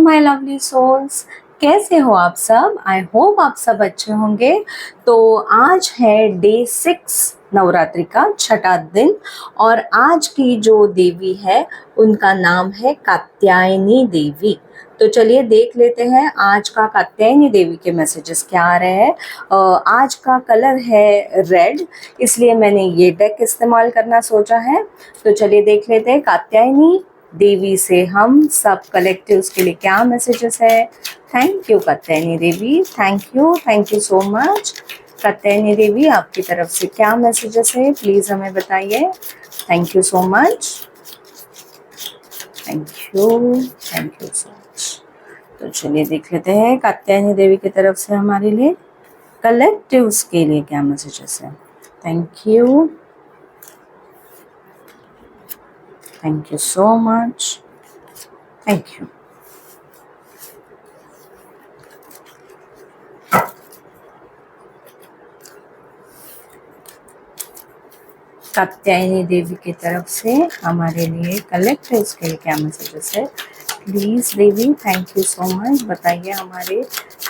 My lovely souls, कैसे हो आप सब? आई होप आप सब अच्छे होंगे। तो आज है डे 6 नवरात्रि का छठा दिन और आज की जो देवी है उनका नाम है कात्यायनी देवी। तो चलिए देख लेते हैं आज का कात्यायनी देवी के मैसेजेस क्या आ रहे हैं। आज का कलर है रेड, इसलिए मैंने ये डेक इस्तेमाल करना सोचा है। तो चलिए देख लेते हैं कात्यायनी देवी से हम सब कलेक्टिव्स के लिए क्या मैसेजेस है। Thank you Katyayani Devi, thank you so much. Katyayani Devi आपकी तरफ से क्या मैसेजेस है प्लीज हमें बताइए। Thank you so much, thank you so much. तो चलिए देख लेते हैं कात्यायनी देवी की तरफ से हमारे लिए कलेक्टिव्स के लिए क्या मैसेजेस है। Thank you so much, thank you. Katyayani Devi की तरफ से हमारे लिए कलेक्टिव्स के लिए क्या मैसेजेस है please Devi. Thank you so much, बताइए हमारे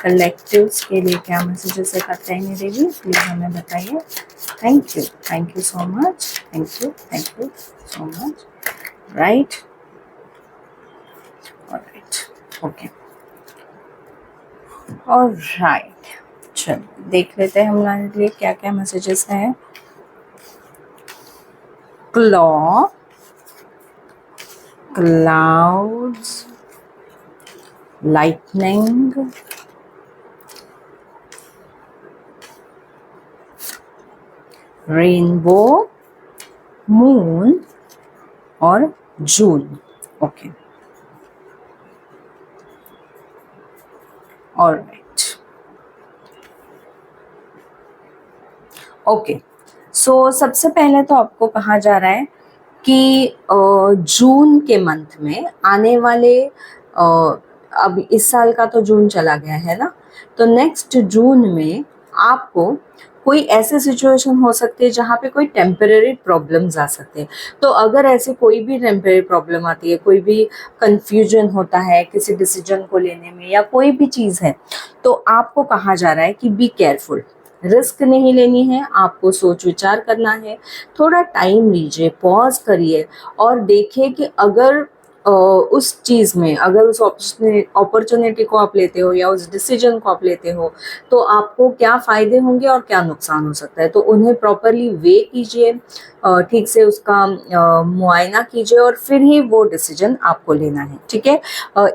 कलेक्टिव्स के लिए क्या मैसेजेस है कात्यायनी देवी, प्लीज हमें बताइए। Thank you so much, thank you so much. Right, alright, okay, alright. चलो देख लेते हैं हमारे लिए क्या क्या मैसेजेस हैं। Claw, clouds, lightning, rainbow, moon और June. Okay, alright, okay. So सबसे पहले तो आपको कहा जा रहा है कि जून के मंथ में आने वाले अब इस साल का तो जून चला गया है ना, तो नेक्स्ट जून में आपको कोई ऐसे सिचुएशन हो सकती है जहाँ पे कोई टेम्पररी प्रॉब्लम्स आ सकते हैं। तो अगर ऐसे कोई भी टेम्पररी प्रॉब्लम आती है, कोई भी कंफ्यूजन होता है किसी डिसीजन को लेने में या कोई भी चीज़ है, तो आपको कहा जा रहा है कि बी केयरफुल, रिस्क नहीं लेनी है, आपको सोच विचार करना है। थोड़ा टाइम लीजिए, पॉज करिए और देखिए कि अगर उस चीज़ में, अगर उस अपॉर्चुनिटी को आप लेते हो या उस डिसीजन को आप लेते हो तो आपको क्या फ़ायदे होंगे और क्या नुकसान हो सकता है। तो उन्हें प्रॉपरली वे कीजिए, ठीक से उसका मुआयना कीजिए और फिर ही वो डिसीजन आपको लेना है, ठीक है।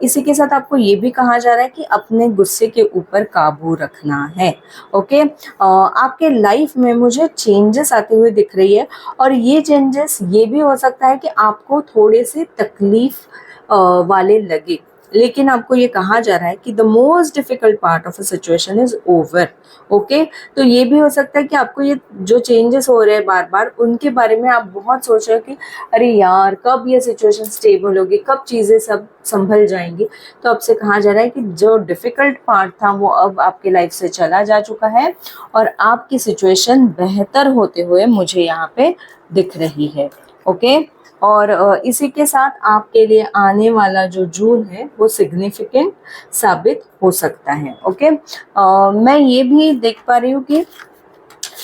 इसी के साथ आपको ये भी कहा जा रहा है कि अपने गुस्से के ऊपर काबू रखना है। ओके, आपके लाइफ में मुझे चेंजेस आते हुए दिख रही है और ये चेंजेस ये भी हो सकता है कि आपको थोड़े से तकलीफ वाले लगे, लेकिन आपको ये कहा जा रहा है कि the most difficult part of a situation is over. Okay, तो ये भी हो सकता है कि आपको ये जो चेंजेस हो रहे हैं बार बार उनके बारे में आप बहुत सोच रहे हो कि अरे यार कब ये सिचुएशन स्टेबल होगी, कब चीज़ें सब संभल जाएंगी। तो आपसे कहा जा रहा है कि जो डिफिकल्ट पार्ट था वो अब आपके लाइफ से चला जा चुका है और आपकी सिचुएशन बेहतर होते हुए मुझे यहाँ पे दिख रही है। ओके, और इसी के साथ आपके लिए आने वाला जो जून है वो सिग्निफिकेंट साबित हो सकता है। ओके, मैं ये भी देख पा रही हूँ कि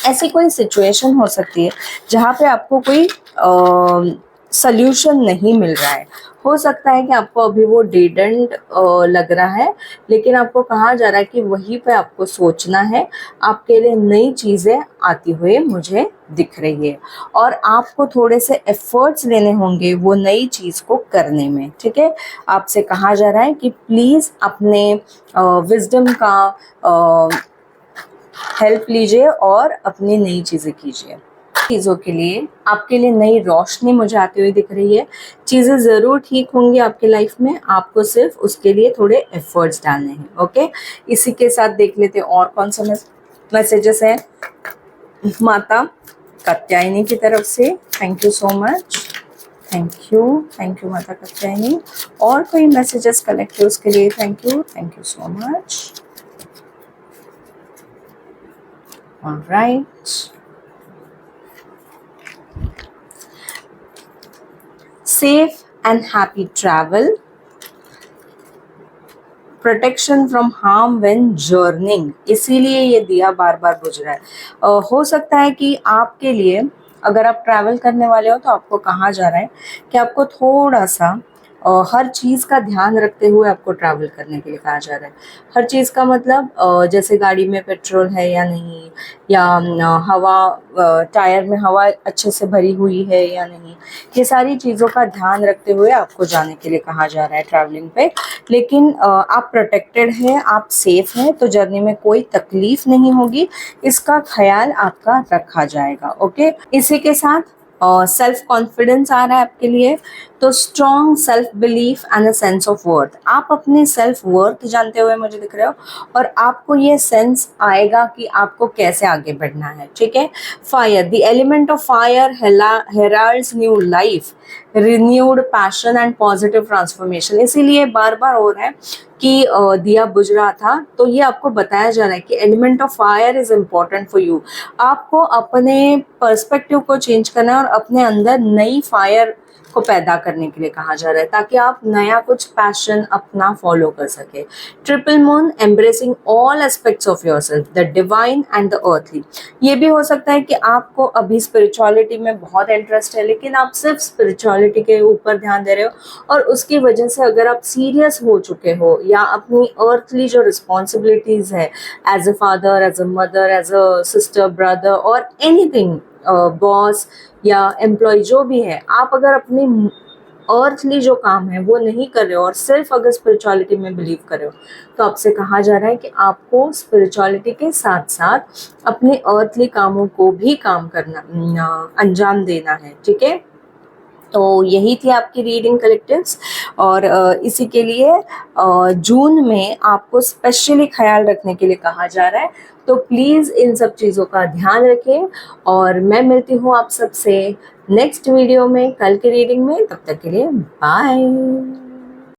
ऐसी कोई सिचुएशन हो सकती है जहाँ पे आपको कोई सल्यूशन नहीं मिल रहा है। हो सकता है कि आपको अभी वो डेड एंड लग रहा है, लेकिन आपको कहा जा रहा है कि वहीं पे आपको सोचना है। आपके लिए नई चीज़ें आती हुए मुझे दिख रही है और आपको थोड़े से एफर्ट्स लेने होंगे वो नई चीज़ को करने में, ठीक है। आपसे कहा जा रहा है कि प्लीज़ अपने विजडम का हेल्प लीजिए और अपनी नई चीज़ें कीजिए। चीज़ों के लिए आपके लिए नई रोशनी मुझे आती हुई दिख रही है। चीज़ें ज़रूर ठीक होंगी आपके लाइफ में, आपको सिर्फ उसके लिए थोड़े एफर्ट्स डालने हैं। ओके, इसी के साथ देख लेते हैं और कौन सा मैसेजेस है माता कात्यायनी की तरफ से। Thank you so much, thank you माता कात्यायनी। और कोई मैसेजेस कलेक्टिव्स के लिए? Thank you so much. All right. Safe and happy travel. Protection from harm when journeying, इसीलिए ये दिया बार बार बुझ रहा है। हो सकता है कि आपके लिए, अगर आप ट्रैवल करने वाले हो तो आपको कहा जा रहा है कि आपको थोड़ा सा हर चीज़ का ध्यान रखते हुए आपको ट्रैवल करने के लिए कहा जा रहा है। हर चीज़ का मतलब जैसे गाड़ी में पेट्रोल है या नहीं, या हवा, टायर में हवा अच्छे से भरी हुई है या नहीं, ये सारी चीज़ों का ध्यान रखते हुए आपको जाने के लिए कहा जा रहा है ट्रैवलिंग पे। लेकिन आप प्रोटेक्टेड हैं, आप सेफ हैं, तो जर्नी में कोई तकलीफ नहीं होगी, इसका ख्याल आपका रखा जाएगा। ओके, इसी के साथ सेल्फ कॉन्फिडेंस आ रहा है आपके लिए, तो strong self belief and a sense of worth. आप अपने सेल्फ वर्थ जानते हुए मुझे दिख रहे हो, और आपको ये सेंस आएगा कि आपको कैसे आगे बढ़ना है। ठीक है, fire, the element of fire heralds new life, renewed passion and positive transformation. इसीलिए बार बार हो रहा है कि दिया बुझ रहा था, तो ये आपको बताया जा रहा है कि element of fire is important for you. आपको अपने पर्सपेक्टिव को चेंज करना है और अपने अंदर नई फायर को पैदा करने के लिए कहा जा रहा है, ताकि आप नया कुछ पैशन अपना फॉलो कर सके। Triple moon, embracing all aspects of yourself, the divine and the earthly. ये भी हो सकता है कि आपको अभी स्पिरिचुअलिटी में बहुत इंटरेस्ट है, लेकिन आप सिर्फ स्पिरिचुअलिटी के ऊपर ध्यान दे रहे हो, और उसकी वजह से अगर आप सीरियस हो चुके हो, या अपनी अर्थली जो रिस्पॉन्सिबिलिटीज है, as a father, as a mother, as a sister, brother, और एनीथिंग, बॉस या एम्प्लॉय जो भी है, आप अगर अपनी अर्थली जो काम है वो नहीं कर रहे हो, और सिर्फ अगर स्पिरिचुअलिटी में बिलीव कर रहे हो, तो आपसे कहा जा रहा है कि आपको स्पिरिचुअलिटी के साथ साथ अपने अर्थली कामों को भी काम करना, अंजाम देना है। ठीक है, तो यही थी आपकी रीडिंग कलेक्टिव्स, और इसी के लिए जून में आपको स्पेशली ख्याल रखने के लिए कहा जा रहा है। तो प्लीज़ इन सब चीज़ों का ध्यान रखें, और मैं मिलती हूँ आप सबसे नेक्स्ट वीडियो में, कल की रीडिंग में। तब तक के लिए बाय।